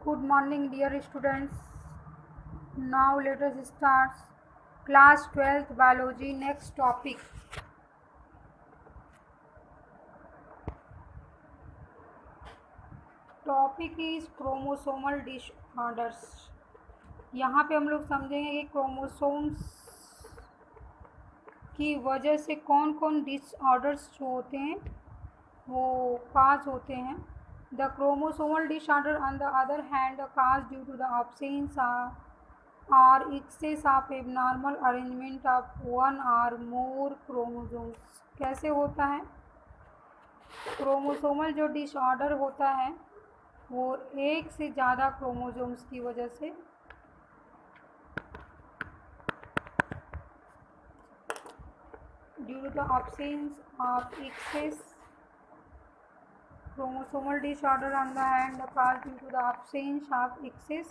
Good morning, dear students. Now let us start class 12th biology. Next topic. Topic is chromosomal disorders. यहाँ पे हम लोग समझेंगे कि क्रोमोसोम्स की वजह से कौन कौन डिसऑर्डर्स जो होते हैं वो काज होते हैं. The chromosomal disorder on the other hand caused due to the absence or excess of abnormal arrangement of one or more chromosomes. कैसे होता है? क्रोमोसोमल जो डिसऑर्डर होता है वो एक से ज़्यादा क्रोमोसोम्स की वजह से due to the absence of excess chromosomal disorder on the hand caused due to the absence of excess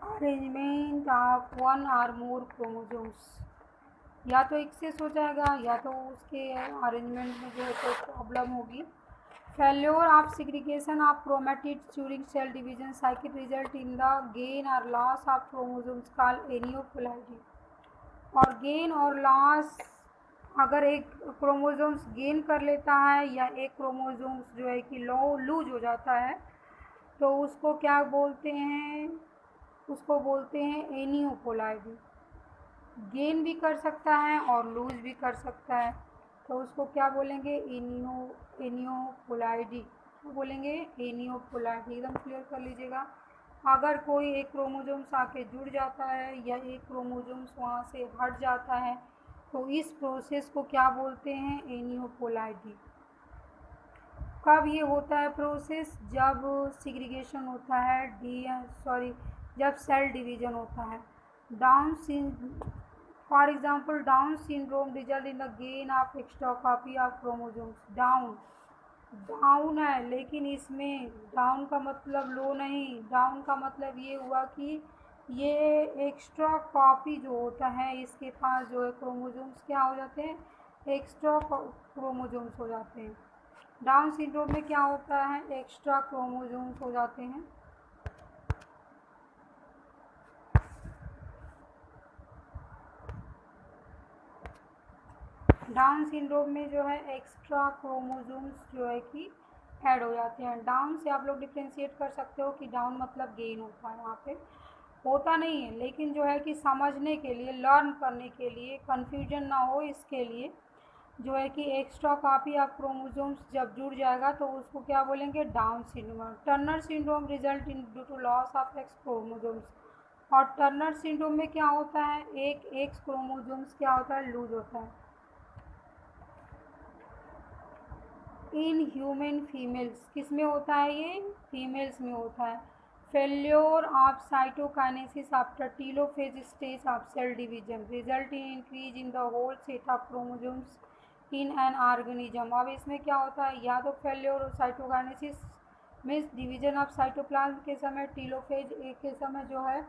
arrangement of one or more chromosomes. या तो एक्सेस हो जाएगा या तो उसके अरेंजमेंट में जो है कोई प्रॉब्लम होगी. Failure of segregation of chromatids during cell division cycle result in the gain or loss of chromosomes called aneuploidy. और गेन और लॉस, अगर एक क्रोमोसोम्स गेन कर लेता है या एक क्रोमोसोम्स जो है कि लूज हो जाता है तो उसको क्या बोलते हैं? उसको बोलते हैं एनियोप्लाइडी. गेन भी कर सकता है और लूज भी कर सकता है तो उसको क्या बोलेंगे? एनियोप्लाइडी. बोलेंगे एनियोप्लाइडी. एकदम क्लियर कर लीजिएगा. अगर कोई एक क्रोमोसोम्स आके जुड़ जाता है या एक क्रोमोसोम्स वहाँ से हट जाता है तो इस प्रोसेस को क्या बोलते हैं? एनियोप्लाइडी. कब ये होता है प्रोसेस? जब सिग्रीगेशन होता है, जब सेल डिवीजन होता है. For example down syndrome result in the gain of extra copy of chromosomes. Down है लेकिन इसमें डाउन का मतलब लो नहीं. डाउन का मतलब ये हुआ कि ये एक्स्ट्रा कॉपी जो होता है इसके पास जो है क्रोमोसोम्स क्या हो जाते हैं? एक्स्ट्रा क्रोमोसोम्स हो जाते हैं. डाउन सिंड्रोम में क्या होता है? एक्स्ट्रा क्रोमोसोम्स हो जाते हैं. डाउन सिंड्रोम में जो है एक्स्ट्रा क्रोमोसोम्स जो है कि ऐड हो जाते हैं. डाउन से आप लोग डिफ्रेंशिएट कर सकते हो कि डाउन मतलब गेन होता है. वहाँ पे होता नहीं है लेकिन जो है कि समझने के लिए, लर्न करने के लिए, कन्फ्यूजन ना हो इसके लिए जो है कि एक्स्ट्रा कॉपी ऑफ क्रोमोसोम्स जब जुड़ जाएगा तो उसको क्या बोलेंगे? Down syndrome. Turner syndrome result in due to loss of X chromosomes. और टर्नर सिंड्रोम में क्या होता है? एक एक्स क्रोमोसोम्स क्या होता है? लूज होता है. In human females. किस में होता है ये? फीमेल्स में होता है. Failure of cytokinesis after telophase stage of cell division result in increase in the whole set of chromosomes in an organism. अब इसमें क्या होता है? या तो failure cytokinesis means division of cytoplasm के समय, टीलोफेज एक के समय जो है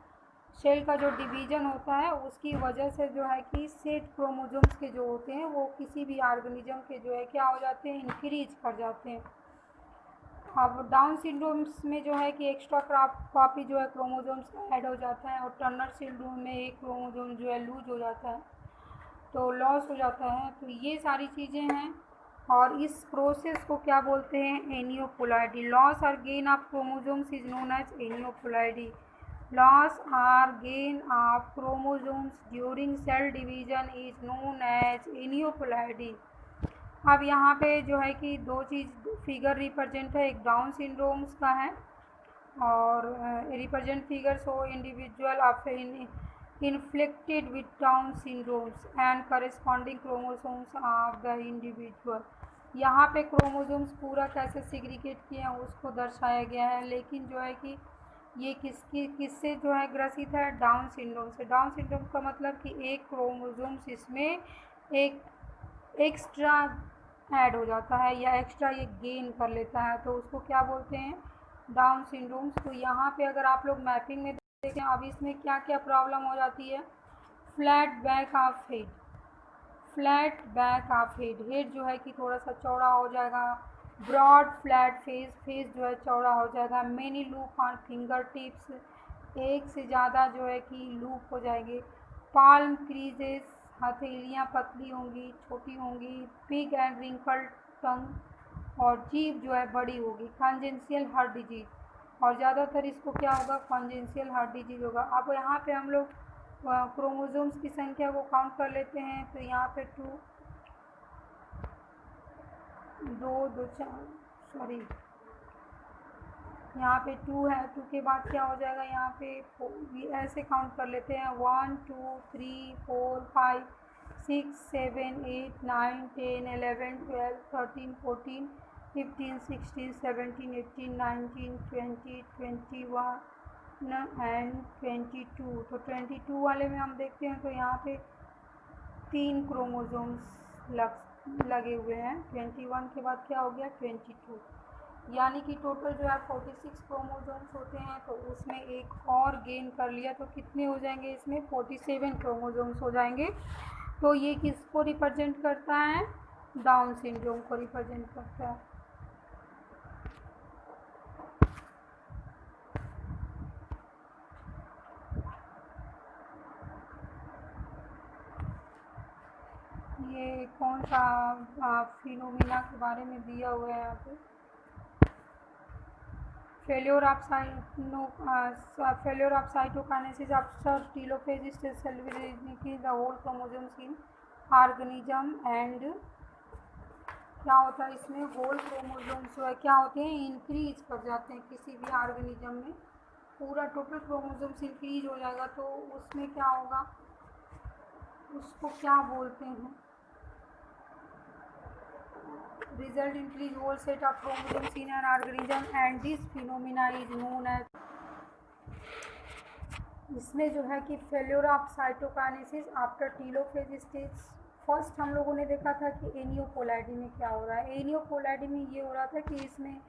सेल का जो डिवीजन होता है उसकी वजह से जो है कि सेट क्रोमोसोम्स के जो होते हैं वो किसी भी ऑर्गेनिज्म के जो है क्या हो जाते हैं? इंक्रीज कर जाते हैं. अब डाउन सिंड्रोम्स में जो है कि एक्स्ट्रा कॉपी जो है क्रोमोसोम्स का ऐड हो जाता है. और टर्नर सिंड्रोम में एक क्रोमोसोम जो है लूज हो जाता है तो लॉस हो जाता है. तो ये सारी चीज़ें हैं और इस प्रोसेस को क्या बोलते हैं? एनियोप्लाइडी. लॉस और gain of chromosomes is known as aneuploidy. Loss और gain of chromosomes during cell division is known as aneuploidy. अब यहाँ पे जो है कि दो चीज़ फिगर रिप्रेजेंट है. एक डाउन सिंड्रोम्स का है और represent figure so individual of inflicted with Down syndromes and corresponding chromosomes of the individual. यहाँ पे क्रोमोसोम्स पूरा कैसे सिग्रीगेट किए हैं उसको दर्शाया गया है. लेकिन जो है कि ये किससे जो है ग्रसित है? डाउन सिंड्रोम से. डाउन सिंड्रोम का मतलब कि एक क्रोमोसोम्स इसमें एक एक्स्ट्रा ऐड हो जाता है या एक्स्ट्रा ये गेन कर लेता है तो उसको क्या बोलते हैं? Down syndromes. तो यहाँ पे अगर आप लोग मैपिंग में देखें अब इसमें क्या क्या प्रॉब्लम हो जाती है? Flat back of head. Flat back of head. Head जो है कि थोड़ा सा चौड़ा हो जाएगा. ब्रॉड फ्लैट फेस, फेस जो है चौड़ा हो जाएगा। Many loop on finger tips, एक से ज़्यादा जो है कि लूप हो जाएंगे। पाल्म क्रीजेस, हथेलियाँ पतली होंगी, छोटी होंगी। पिग एंड रिंकल्ड टंग, और जीभ जो है बड़ी होगी। कॉन्जेंशियल हार्ट डिजीज, और ज़्यादातर इसको क्या होगा, कॉन्जेंशियल हार्ट डिजीज होगा। अब यहाँ पे हम लोग क्रोमोसोम्स की संख्या को काउंट कर लेते हैं। तो यहाँ पे दो दो चार, सॉरी यहाँ पे 2 है। 2 के बाद क्या हो जाएगा, यहाँ पे ऐसे काउंट कर लेते हैं। 1 2 3 4 5 6 7 8 9 10 11 12 13 14 15 16 17 18 19 20 21 एंड 22। तो 22 वाले में हम देखते हैं तो यहाँ पे 3 क्रोमोसोम्स लगे हुए हैं। 21 के बाद क्या हो गया, 22, यानी कि टोटल जो है 46 क्रोमोसोम्स होते हैं। तो उसमें एक और गेन कर लिया तो कितने हो जाएंगे, इसमें 47 क्रोमोसोम्स हो जाएंगे। तो ये किसको रिप्रेजेंट करता है, डाउन सिंड्रोम को रिप्रेजेंट करता है। ये कौन सा फिनोमिना के बारे में दिया हुआ है यहाँ पे, failure of cytokinesis after telophase stage cell की the whole chromosomes in organism and क्या होता है इसमें, होल क्रोमोसोम्स जो है क्या होते हैं, इंक्रीज कर जाते हैं किसी भी ऑर्गेनिज्म में। पूरा टोटल क्रोमोसोम्स इंक्रीज हो जाएगा तो उसमें क्या होगा, उसको क्या बोलते हैं, result increase whole set of chromosomes in an organism and this phenomena is known as, इसमें जो है कि failure of cytokinesis after telophase stage. First हम लोगों ने देखा था कि एनियोपोलाइडी में क्या हो रहा है। एनियोपोलाइडी में ये हो रहा था कि इसमें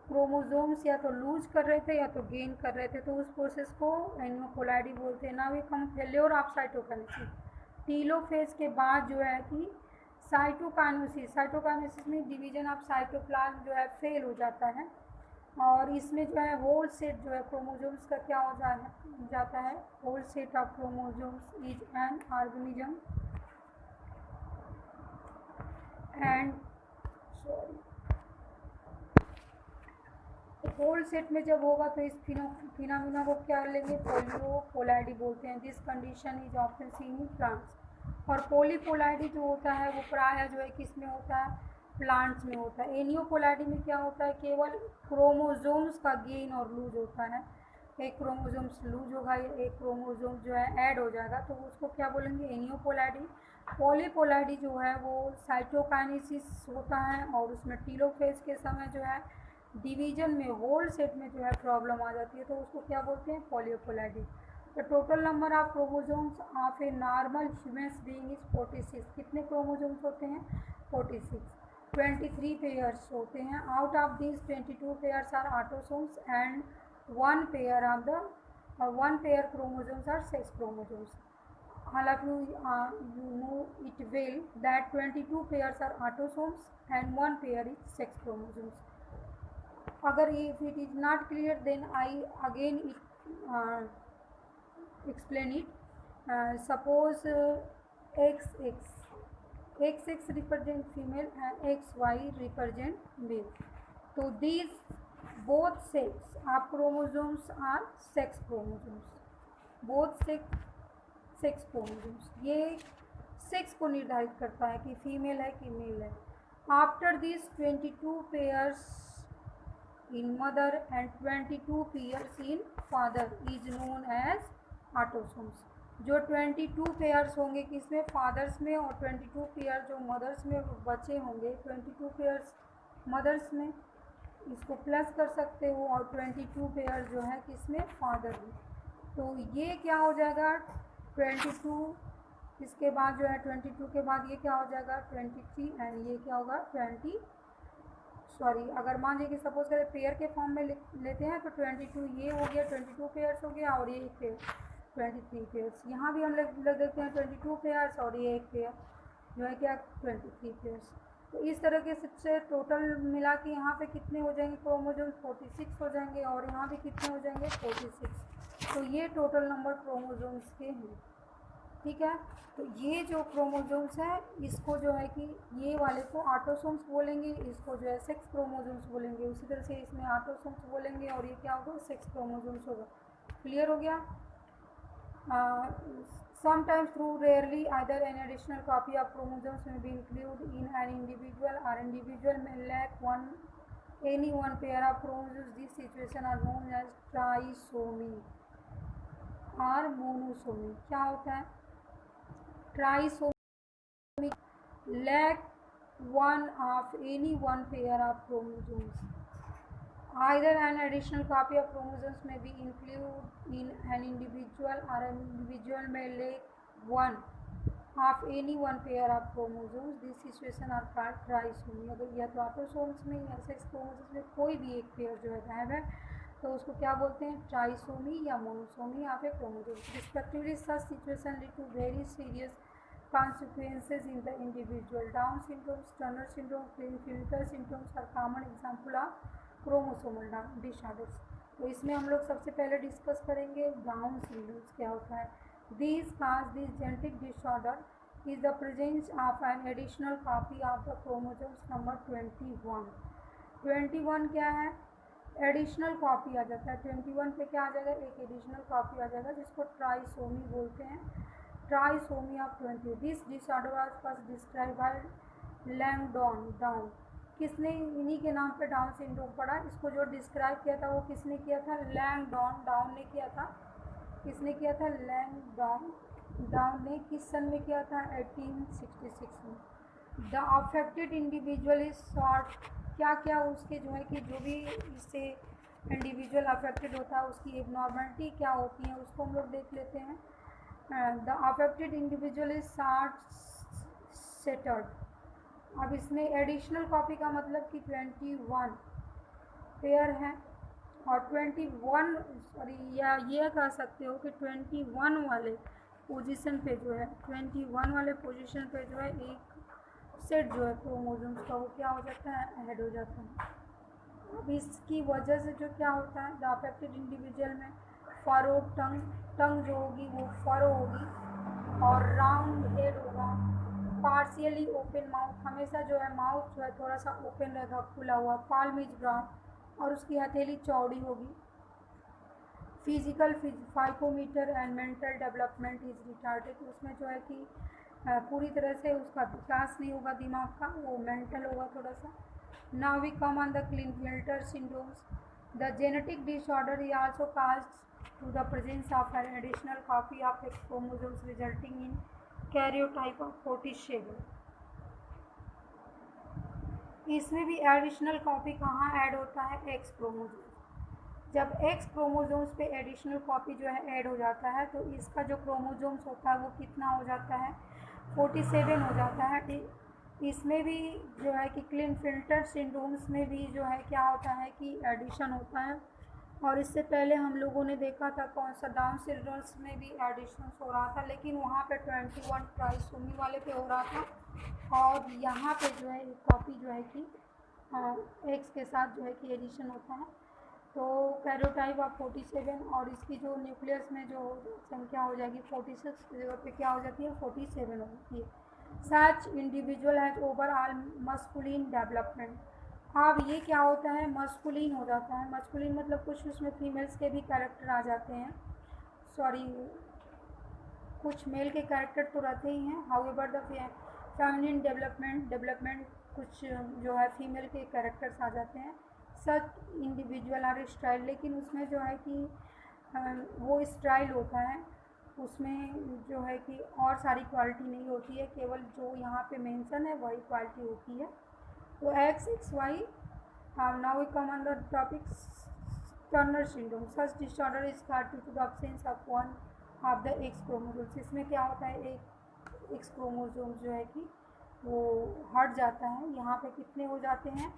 क्रोमोसोम्स या तो लूज कर रहे थे या तो गेन कर रहे थे, तो उस प्रोसेस को एनियोपोलाइडी बोलते हैं। Now we come failure of cytokinesis, telophase के बाद जो है कि साइटोकाइनेसिस में डिवीजन ऑफ साइटोप्लाज्म जो है फेल हो जाता है, और इसमें जो है होल सेट जो है क्रोमोसोम्स का क्या हो जाता है, whole set of chromosomes is an organism and whole set में जब होगा तो इस फिनोमिना को क्या लेंगे, पोलियोपोलाइडी बोलते हैं। This condition is often seen in plants, और पोलीपोलाइडी जो होता है वो प्रायः जो है किस में होता है, प्लांट्स में होता है। एनियोपोलाइडी में क्या होता है, केवल क्रोमोसोम्स का गेन और लूज होता है। एक क्रोमोसोम्स लूज होगा, एक क्रोमोसोम जो है ऐड हो जाएगा, तो उसको क्या बोलेंगे, एनियोपोलाइडी। पॉलीपोलाइडी जो है वो साइटोकाइनेसिस होता है, और उसमें टीलोफेज के समय जो है डिवीजन में होल सेट में जो है प्रॉब्लम आ जाती है, तो उसको क्या बोलते हैं, पॉलीपोलाइडी। The total number of chromosomes of a normal human being is 46। कितने क्रोमोसोम्स होते हैं, 46। 23 पेयर्स होते हैं। Out of this 22 pairs are autosomes and one pair chromosomes are sex chromosomes. All of you know it well that 22 pairs are autosomes and one pair is sex chromosomes. अगर if it is not clear then I again explain it. Suppose XX represent female and XY represent male. So these both sets of chromosomes are sex chromosomes. Both sex chromosomes, ये sex को निर्धारित करता है कि female है कि male है। After this 22 pairs in mother and 22 pairs in father is known as autosomes. जो 22 पेयर्स होंगे किसमें, फादर्स में, और 22 पेयर जो मदर्स में बचे होंगे, 22 पेयर्स मदर्स में, इसको प्लस कर सकते हो, और 22 पेयर जो है किसमें, फादर में। तो ये क्या हो जाएगा, 22, इसके बाद जो है 22 के बाद ये क्या हो जाएगा, 23, एंड ये क्या होगा, अगर मान लीजिए कि सपोज करें पेयर के फॉर्म में लेते हैं तो 22 ये हो गया, 22 पेयर्स हो गया, और ये एक पेयर 23 पेयर्स। यहाँ भी हम लग देते हैं 22 पेयर्स, और ये एक पेयर जो है क्या, 23 पेयर्स। तो इस तरह से टोटल मिला के यहाँ पे कितने हो जाएंगे क्रोमोजोम्स, 46 हो जाएंगे, और यहाँ पे कितने हो जाएंगे 46। तो ये टोटल नंबर क्रोमोजोम्स के हैं, ठीक है। तो ये जो क्रोमोजोम्स है इसको जो है कि ये वाले को ऑटोसोम्स बोलेंगे, इसको जो है सेक्स क्रोमोजोम्स बोलेंगे। उसी तरह से इसमें ऑटोसोम्स बोलेंगे और ये क्या होगा, सेक्स क्रोमोजोम्स होगा। क्लियर हो गया। Sometimes through rarely either an additional copy of chromosomes may be included in an individual or individual may lack any one pair of chromosomes. These situations are known as trisomy और monosomy. क्या होता है trisomy, lack one of any one pair of chromosomes. Either an additional copy of chromosomes may be included in an individual or an individual may lack one of any one pair of chromosomes. This situation are called trisomy. अगर या तो autosomes में या sex chromosomes में कोई भी एक pair जो है गायब है तो उसको क्या बोलते हैं, ट्राइसोमी या मोनोसोमी या फिर chromosomes respectively. Such situation lead to very serious consequences in the individual. Down syndrome, Turner syndrome, Klinefelter syndromes are common example of chromosomal disorders. तो इसमें हम लोग सबसे पहले डिस्कस करेंगे डाउन सिंड्रोम्स क्या होता है। This cause this genetic disorder is the presence of an additional copy of the chromosomes number 21। 21 क्या है, एडिशनल कॉपी आ जाता है। 21 पे क्या आ जाएगा, एक एडिशनल कॉपी आ जाएगा जिसको ट्राइसोमी बोलते हैं, trisomy of 20। This disorder was first describe by Langdon Down. किसने, इन्हीं के नाम पे डाउन सिंड्रोम पड़ा। इसको जो डिस्क्राइब किया था वो किसने किया था, लैंगडॉन डाउन ने किया था। किसने किया था, लैंगडॉन डाउन ने। किस सन में किया था, 1866 में। The affected individual is short. क्या क्या उसके जो है कि जो भी इससे इंडिविजुअल अफेक्टेड होता है उसकी एबनॉर्मलिटी क्या होती है उसको हम लोग देख लेते हैं। The affected individual is short centred. अब इसमें एडिशनल कॉपी का मतलब कि 21 पेयर है और 21 सॉरी या ये कह सकते हो कि 21 वाले पोजीशन पे जो है 21 वाले पोजीशन पे जो है एक सेट जो है क्रोमोसोम्स का वो क्या हो जाता है, ऐड हो जाता है। अब इसकी वजह से जो क्या होता है, द अफेक्टेड इंडिविजुअल में फरो टंग जो होगी वो फरो होगी और राउंड हेड होगा, पार्शियली ओपन माउथ, हमेशा जो है माउथ जो है थोड़ा सा ओपन रहेगा, खुला हुआ, पाल्म इज ब्राउन और उसकी हथेली चौड़ी होगी। Physical psychomotor and mental development is retarded. उसमें जो है कि पूरी तरह से उसका विकास नहीं होगा दिमाग का, वो मेंटल होगा थोड़ा सा। Now we come on the Klinefelter syndromes. The genetic disorder is also caused to the presence of an additional copy of X chromosomes resulting in karyotype of 47। इसमें भी एडिशनल कॉपी कहाँ ऐड होता है, X chromosomes. जब X chromosomes पे additional copy जो है add हो जाता है तो इसका जो क्रोमोसोम्स होता है वो कितना हो जाता है, 47 हो जाता है। इसमें भी जो है कि क्लिनफेल्टर सिंड्रोम्स में भी जो है क्या होता है कि एडिशन होता है। और इससे पहले हम लोगों ने देखा था कौन सा, डाउन सिंड्रोम्स में भी एडिशन हो रहा था लेकिन वहाँ पे 21 ट्राइसोमी वाले पे हो रहा था और यहाँ पे जो है कॉपी जो है कि एक्स के साथ जो है कि एडिशन होता है। तो कैरियोटाइप ऑफ 47 और इसकी जो न्यूक्लियस में जो संख्या हो जाएगी 46 की जगह पे क्या हो जाती है, 47 हो जाती है। Such individual has overall masculine development. अब ये क्या होता है, मस्कुलिन हो जाता है। मस्कुलिन मतलब कुछ उसमें फीमेल्स के भी कैरेक्टर आ जाते हैं, सॉरी कुछ मेल के कैरेक्टर तो रहते ही हैं। हाउएवर द फेमिनिन डेवलपमेंट कुछ जो है फीमेल के कैरेक्टर्स आ जाते हैं। सच इंडिविजुअल आर स्टाइल, लेकिन उसमें जो है कि वो स्टाइल होता है, उसमें जो है कि और सारी क्वालिटी नहीं होती है, केवल जो यहाँ पे मेंशन है वही क्वालिटी होती है। तो X X Y. Now we come on the topic Turner syndrome. Such disorder is thought to the absence of one of the X chromosomes. इसमें क्या होता है, एक एक्स क्रोमोसोम जो है कि वो हट जाता है। यहाँ पे कितने हो जाते हैं,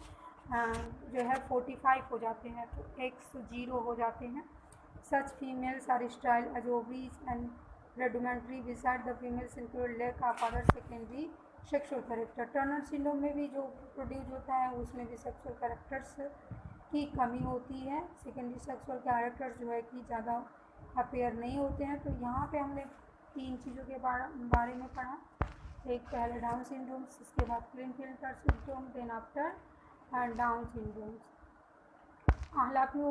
जो है 45 हो जाते हैं, तो एक्स 0 हो जाते हैं। Such females are sterile as ovaries and rudimentary beside the females include lack of other secondary sexual character, Turner syndrome में भी जो प्रोड्यूस होता है उसमें भी सेक्सुअल कैरेक्टर्स की कमी होती है। सेकेंडरी सेक्सुअल कैरेक्टर्स जो है कि ज़्यादा अपेयर नहीं होते हैं। तो यहाँ पे हमने 3 चीज़ों के बारे में पढ़ा। एक पहले डाउन सिंड्रोम, इसके बाद Klinefelter syndrome, then after Down syndrome. I'll have you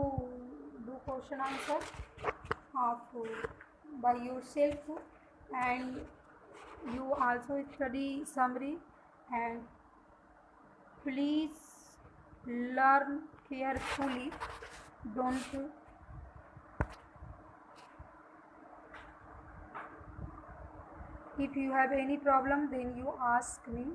do question answer of by yourself, and you also study summary, and please learn carefully. Don't if you have any problem then you ask me.